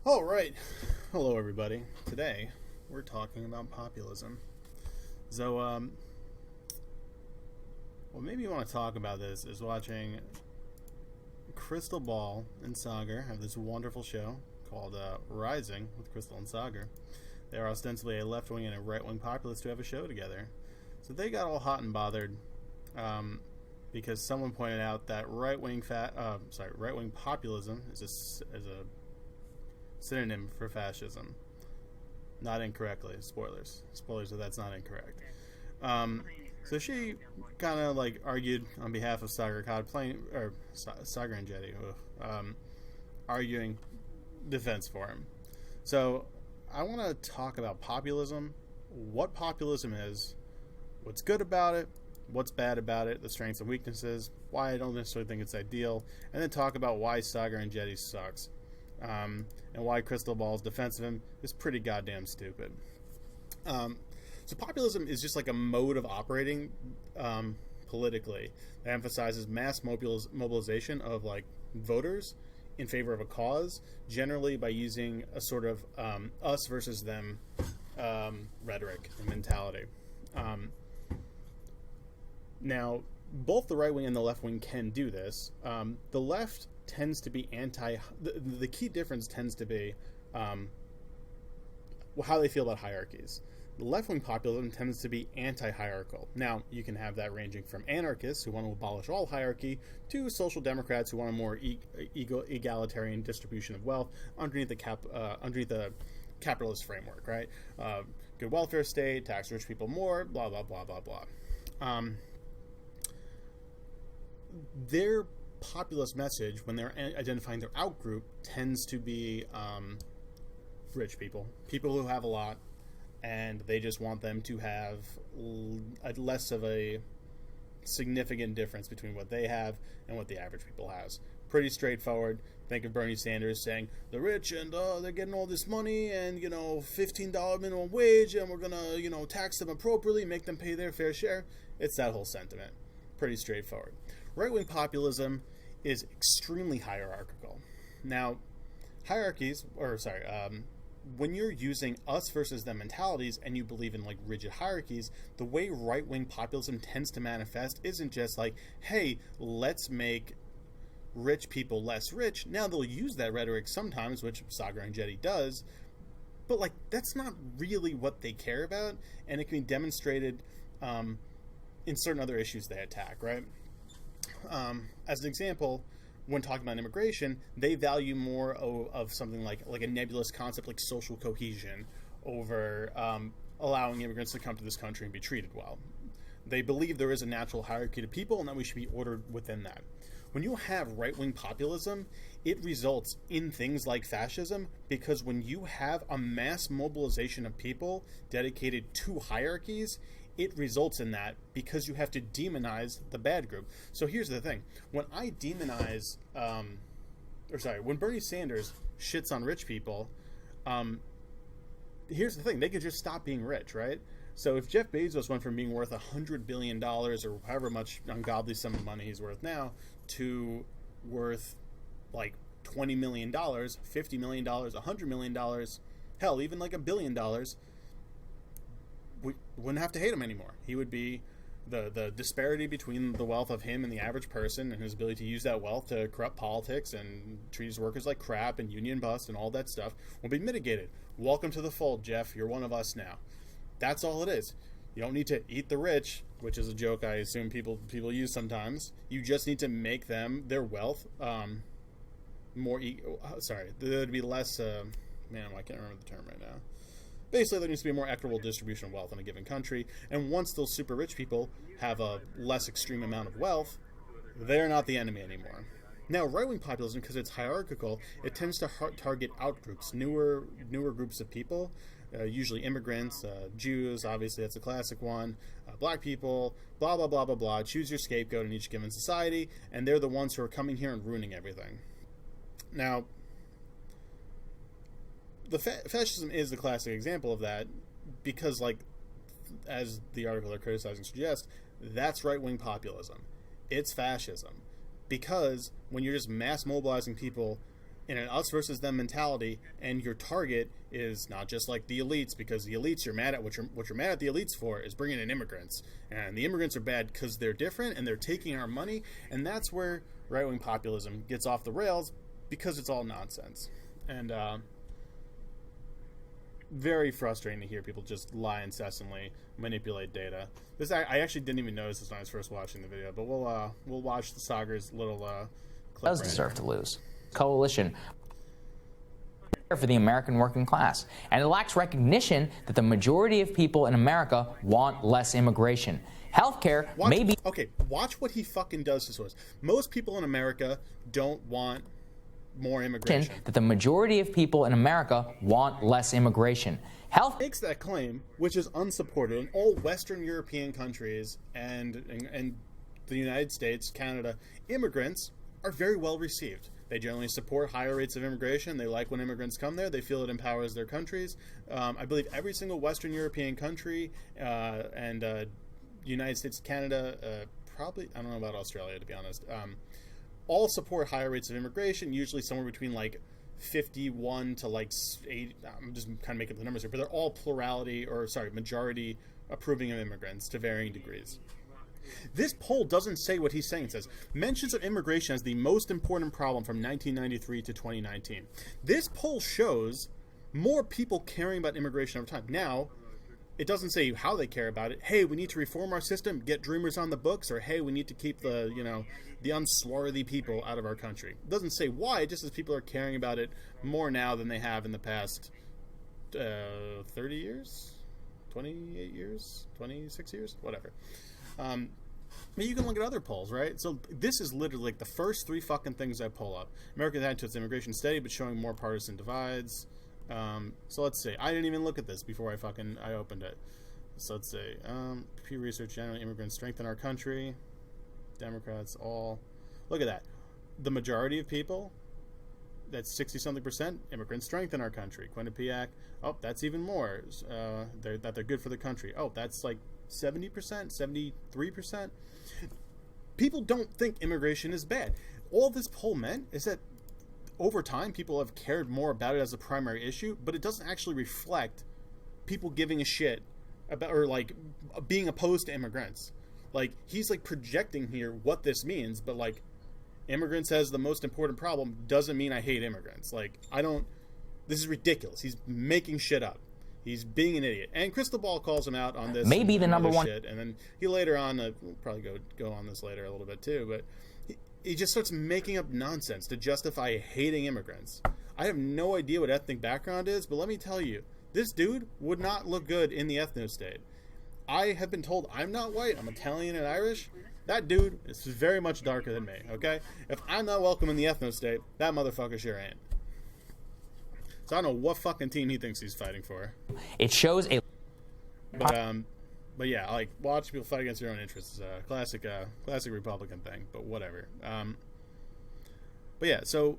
All right. Hello, everybody. Today, we're talking about populism. So, what maybe you want to talk about this is watching Crystal Ball and Saager have this wonderful show called Rising with Crystal and Saager. They're ostensibly a left-wing and a right-wing populist who have a show together. So they got all hot and bothered because someone pointed out that right-wing populism is a synonym for fascism. Not incorrectly. Spoilers that that's not incorrect. So she kind of like argued on behalf of Saager Enjeti, arguing defense for him. So I want to talk about populism, what populism is, what's good about it, what's bad about it, the strengths and weaknesses, why I don't necessarily think it's ideal, and then talk about why Saager Enjeti sucks. And why Crystal Ball's defense of him is pretty goddamn stupid. So populism is just like a mode of operating politically that emphasizes mass mobilization of like voters in favor of a cause, generally by using a sort of us versus them rhetoric and mentality. Now, both the right wing and the left wing can do this. The left tends to be the key difference tends to be how they feel about hierarchies. The left-wing populism tends to be anti-hierarchical. Now, you can have that ranging from anarchists who want to abolish all hierarchy to social democrats who want a more egalitarian distribution of wealth underneath the capitalist framework, right? Good welfare state, tax rich people more, blah, blah, blah, blah, blah. Their populist message, when they're identifying their outgroup, tends to be rich people who have a lot, and they just want them to have less of a significant difference between what they have and what the average people has. Pretty straightforward. Think of Bernie Sanders saying the rich and they're getting all this money and $15 minimum wage, and we're gonna tax them appropriately, make them pay their fair share. It's that whole sentiment. Pretty straightforward. Right-wing populism is extremely hierarchical. Now, when you're using us versus them mentalities and you believe in like rigid hierarchies, the way right-wing populism tends to manifest isn't just like, hey, let's make rich people less rich. Now they'll use that rhetoric sometimes, which Saager Enjeti does, but like that's not really what they care about, and it can be demonstrated in certain other issues they attack, right? As an example, when talking about immigration, they value more of something like a nebulous concept like social cohesion over allowing immigrants to come to this country and be treated well. They believe there is a natural hierarchy to people and that we should be ordered within that. When you have right-wing populism, it results in things like fascism, because when you have a mass mobilization of people dedicated to hierarchies, it results in that because you have to demonize the bad group. So here's the thing. When I demonize, when Bernie Sanders shits on rich people, here's the thing. They could just stop being rich, right? So if Jeff Bezos went from being worth $100 billion or however much ungodly sum of money he's worth now to worth like $20 million, $50 million, $100 million, hell, even like $1 billion, we wouldn't have to hate him anymore. He would be the disparity between the wealth of him and the average person and his ability to use that wealth to corrupt politics and treat his workers like crap and union bust and all that stuff will be mitigated. Welcome to the fold, Jeff. You're one of us now. That's all it is. You don't need to eat the rich, which is a joke I assume people use sometimes. You just need to make them, their wealth, there'd be less, I can't remember the term right now. Basically, there needs to be a more equitable distribution of wealth in a given country, and once those super rich people have a less extreme amount of wealth, they're not the enemy anymore. Now, right-wing populism, because it's hierarchical, it tends to target outgroups, newer groups of people, usually immigrants, Jews, obviously that's a classic one, black people, blah, blah, blah, blah, blah. Choose your scapegoat in each given society, and they're the ones who are coming here and ruining everything. Now, the fascism is the classic example of that because, like, as the article they're criticizing suggests, that's right-wing populism. It's fascism. Because when you're just mass mobilizing people in an us versus them mentality, and your target is not just like the elites, because the elites you're mad at, what you're mad at the elites for is bringing in immigrants, and the immigrants are bad because they're different and they're taking our money, and that's where right-wing populism gets off the rails, because it's all nonsense. And very frustrating to hear people just lie incessantly, manipulate data. This I actually didn't even notice this when I was first watching the video, but we'll watch the Saager's little clip. Does deserve to lose. Coalition for the American working class, and it lacks recognition that the majority of people in America want less immigration. Healthcare may be... Okay, watch what he fucking does to us. Most people in America don't want more immigration. That the majority of people in America want less immigration. Health makes that claim, which is unsupported in all Western European countries and the United States, Canada. Immigrants are very well received. They generally support higher rates of immigration. They like when immigrants come there. They feel it empowers their countries. I believe every single Western European country and United States, Canada, probably, I don't know about Australia, to be honest, all support higher rates of immigration, usually somewhere between like 51 to like 8. I'm just kind of making up the numbers here, but they're all majority approving of immigrants to varying degrees. This poll doesn't say what he's saying. It says, mentions of immigration as the most important problem from 1993 to 2019. This poll shows more people caring about immigration over time. Now, it doesn't say how they care about it. Hey, we need to reform our system, get dreamers on the books, or hey, we need to keep the unswarthy people out of our country. It doesn't say why, it just says people are caring about it more now than they have in the past 30 years? 28 years? 26 years? Whatever. But you can look at other polls, right? So this is literally like the first 3 fucking things I pull up. America's attitude to its immigration steady, but showing more partisan divides. So let's see. I didn't even look at this before I opened it. So let's see. Pew Research, generally immigrants strengthen our country. Democrats all. Look at that. The majority of people, that's 60-something%, immigrants strengthen our country. Quinnipiac, oh, that's even more. They're good for the country. Oh, that's like 70%, 73%. People don't think immigration is bad. All this poll meant is that over time, people have cared more about it as a primary issue, but it doesn't actually reflect people giving a shit about, or like being opposed to immigrants. Like, he's like projecting here what this means, but like, immigrants as the most important problem doesn't mean I hate immigrants. Like, this is ridiculous. He's making shit up. He's being an idiot. And Crystal Ball calls him out on this. Maybe the number one shit. And then he later on, we'll probably go on this later a little bit too, but he just starts making up nonsense to justify hating immigrants. I have no idea what ethnic background is, but let me tell you, this dude would not look good in the ethno-state. I have been told I'm not white, I'm Italian and Irish. That dude is very much darker than me, okay? If I'm not welcome in the ethno-state, that motherfucker sure ain't. So I don't know what fucking team he thinks he's fighting for. It shows a... But yeah, like, watch people fight against their own interests. Classic Republican thing, but whatever. But yeah, so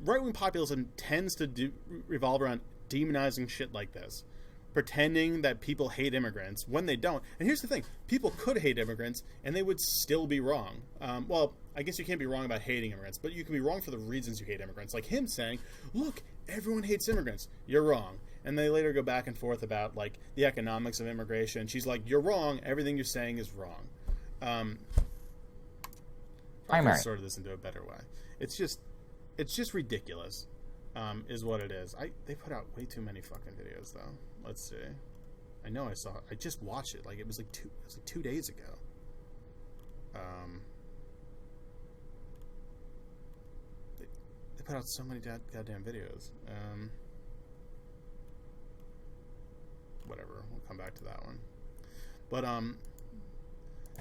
right-wing populism tends to revolve around demonizing shit like this, pretending that people hate immigrants when they don't. And here's the thing: people could hate immigrants, and they would still be wrong. Well, I guess you can't be wrong about hating immigrants, but you can be wrong for the reasons you hate immigrants. Like him saying, "Look, everyone hates immigrants. You're wrong." And they later go back and forth about like the economics of immigration. She's like, "You're wrong. Everything you're saying is wrong." I sorted this into a better way. It's just ridiculous, is what it is. They put out way too many fucking videos though. Let's see. I know I just watched it. Like it was like 2 days ago. They put out so many goddamn videos. Whatever, we'll come back to that one. But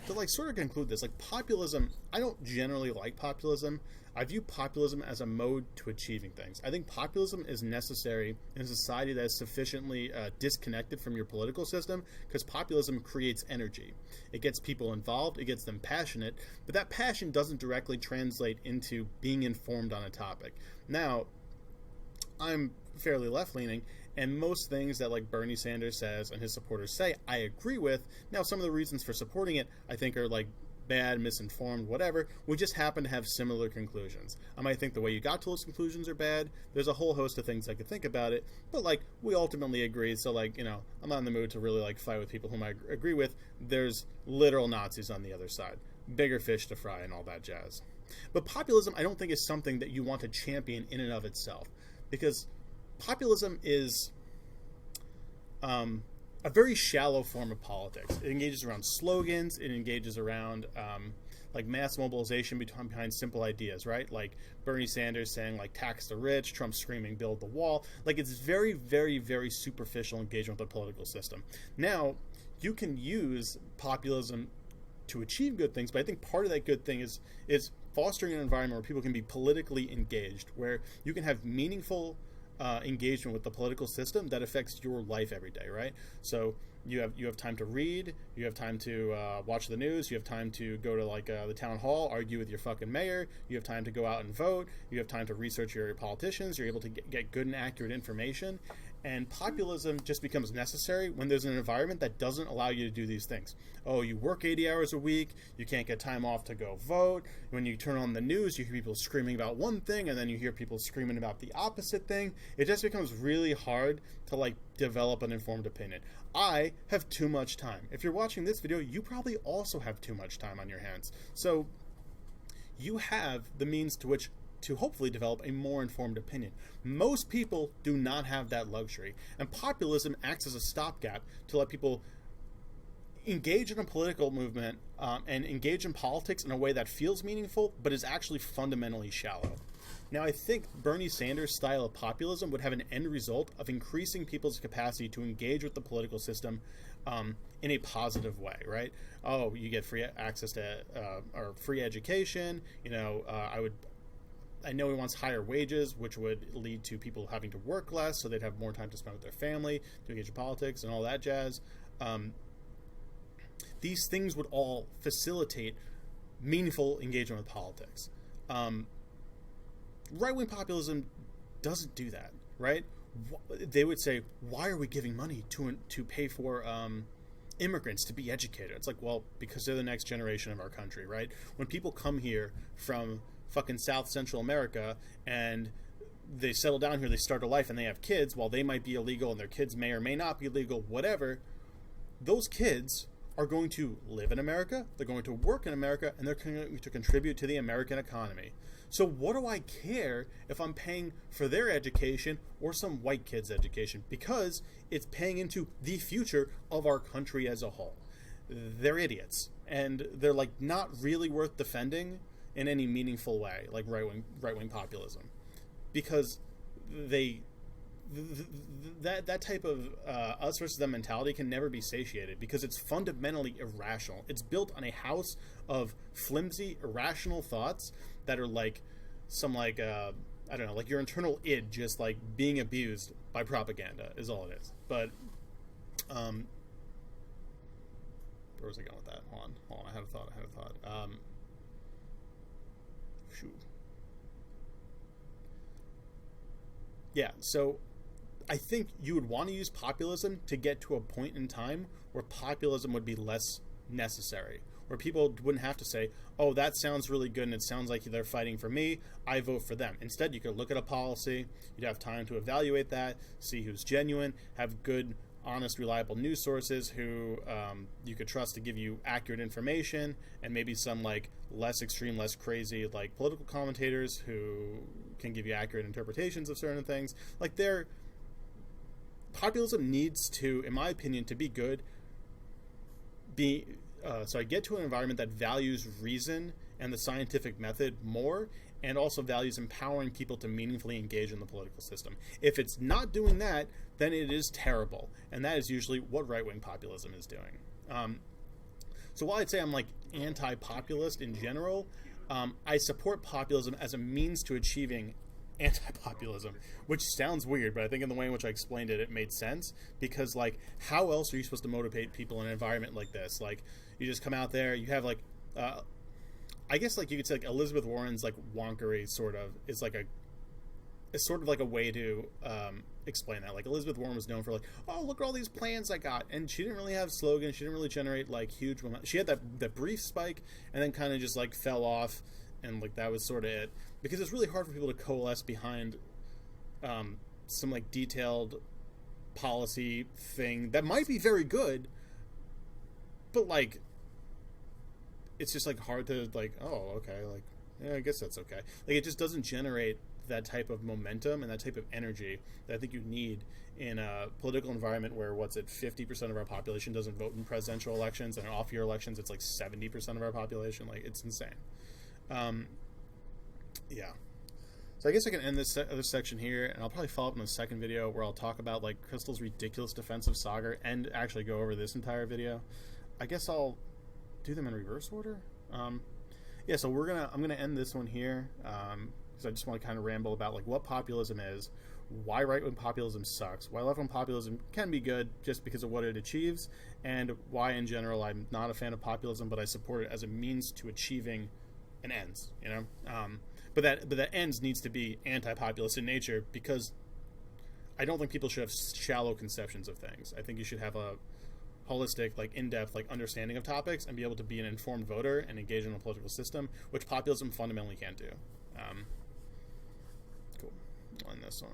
to like sort of conclude this, like populism, I don't generally like populism. I view populism as a mode to achieving things. I think populism is necessary in a society that is sufficiently disconnected from your political system, because populism creates energy. It gets people involved, it gets them passionate, but that passion doesn't directly translate into being informed on a topic. Now, I'm fairly left-leaning, and most things that like Bernie Sanders says and his supporters say, I agree with. Now, some of the reasons for supporting it, I think, are like bad, misinformed, whatever. We just happen to have similar conclusions. I might think the way you got to those conclusions are bad. There's a whole host of things I could think about it, but like we ultimately agree. So like, you know, I'm not in the mood to really like fight with people whom I agree with. There's literal Nazis on the other side, bigger fish to fry, and all that jazz. But populism, I don't think, is something that you want to champion in and of itself, because populism is a very shallow form of politics. It engages around slogans. It engages around like mass mobilization behind simple ideas, right? Like Bernie Sanders saying like tax the rich, Trump screaming build the wall. Like it's very, very, very superficial engagement with the political system. Now, you can use populism to achieve good things, but I think part of that good thing is fostering an environment where people can be politically engaged, where you can have meaningful engagement with the political system that affects your life every day, right? So you have time to read, you have time to watch the news, you have time to go to like the town hall, argue with your fucking mayor, you have time to go out and vote, you have time to research your politicians, you're able to get good and accurate information. And populism just becomes necessary when there's an environment that doesn't allow you to do these things. Oh, you work 80 hours a week, you can't get time off to go vote. When you turn on the news, you hear people screaming about one thing, and then you hear people screaming about the opposite thing. It just becomes really hard to like develop an informed opinion. I have too much time. If you're watching this video, you probably also have too much time on your hands. So you have the means to hopefully develop a more informed opinion. Most people do not have that luxury, and populism acts as a stopgap to let people engage in a political movement and engage in politics in a way that feels meaningful but is actually fundamentally shallow. Now, I think Bernie Sanders' style of populism would have an end result of increasing people's capacity to engage with the political system in a positive way, right? Oh, you get free access to or free education. You know, I know he wants higher wages, which would lead to people having to work less, so they'd have more time to spend with their family, to engage in politics and all that jazz. These things would all facilitate meaningful engagement with politics. Right-wing populism doesn't do that, right? They would say, why are we giving money to pay for immigrants to be educated? It's like, well, because they're the next generation of our country, right? When people come here from fucking South Central America and they settle down here, they start a life and they have kids, while they might be illegal and their kids may or may not be legal, whatever, those kids are going to live in America, they're going to work in America, and they're going to contribute to the American economy. So what do I care if I'm paying for their education or some white kid's education? Because it's paying into the future of our country as a whole. They're idiots, and they're like not really worth defending in any meaningful way, like right-wing populism, because that type of us versus them mentality can never be satiated, because it's fundamentally irrational. It's built on a house of flimsy, irrational thoughts that are like some like I don't know, like your internal id just like being abused by propaganda is all it is. But where was I going with that? Hold on. I had a thought. Shoot. Yeah, so I think you would want to use populism to get to a point in time where populism would be less necessary, where people wouldn't have to say, oh, that sounds really good and it sounds like they're fighting for me, I vote for them. Instead, you could look at a policy, you'd have time to evaluate that, see who's genuine, have good, honest, reliable news sources who you could trust to give you accurate information, and maybe some like less extreme, less crazy like political commentators who can give you accurate interpretations of certain things. Like populism needs to, in my opinion, to be good, get to an environment that values reason and the scientific method more, and also values empowering people to meaningfully engage in the political system. If it's not doing that, then it is terrible, and that is usually what right-wing populism is doing. So while I'd say I'm like anti-populist in general, I support populism as a means to achieving anti-populism, which sounds weird, but I think in the way in which I explained it, it made sense, because like, how else are you supposed to motivate people in an environment like this? Like, you just come out there, you have like I guess like you could say like Elizabeth Warren's like wonkery sort of is like it's sort of like a way to explain that. Like Elizabeth Warren was known for like, oh, look at all these plans I got, and she didn't really have slogans. She didn't really generate like huge momentum. She had that brief spike, and then kind of just like fell off, and like that was sort of it. Because it's really hard for people to coalesce behind some like detailed policy thing that might be very good, but like it's just like hard to like, oh, okay, like yeah, I guess that's okay. Like it just doesn't generate that type of momentum and that type of energy that I think you need in a political environment where 50% of our population doesn't vote in presidential elections, and in off-year elections it's like 70% of our population. Like it's insane. Yeah. So I guess I can end this other section here, and I'll probably follow up in the second video where I'll talk about like Crystal's ridiculous defense of Saager and actually go over this entire video. I guess I'll do them in reverse order. Yeah, so I'm gonna end this one here because I just want to kind of ramble about like what populism is, why right-wing populism sucks, why left-wing populism can be good just because of what it achieves, and why in general I'm not a fan of populism, but I support it as a means to achieving an ends. You know, but that ends needs to be anti-populist in nature, because I don't think people should have shallow conceptions of things. I think you should have a holistic, like in-depth, like understanding of topics and be able to be an informed voter and engage in a political system, which populism fundamentally can't do. Cool. On this one.